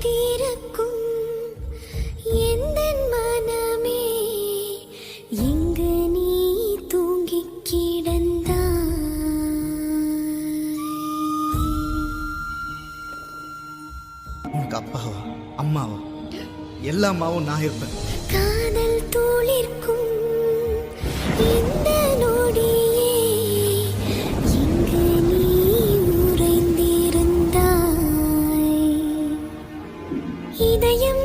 தீரக்கும் எந்தன் மனமே எங்கு நீ தூங்கிக் கிடந்தாய். உனக்கு அப்பாவா அம்மாவா எல்லாமாவும் நான் இருப்பேன். காதல் தூளிர்க்கும் இந்த நொடியே எங்கு நீ உறைந்திருந்தாய். இதயம்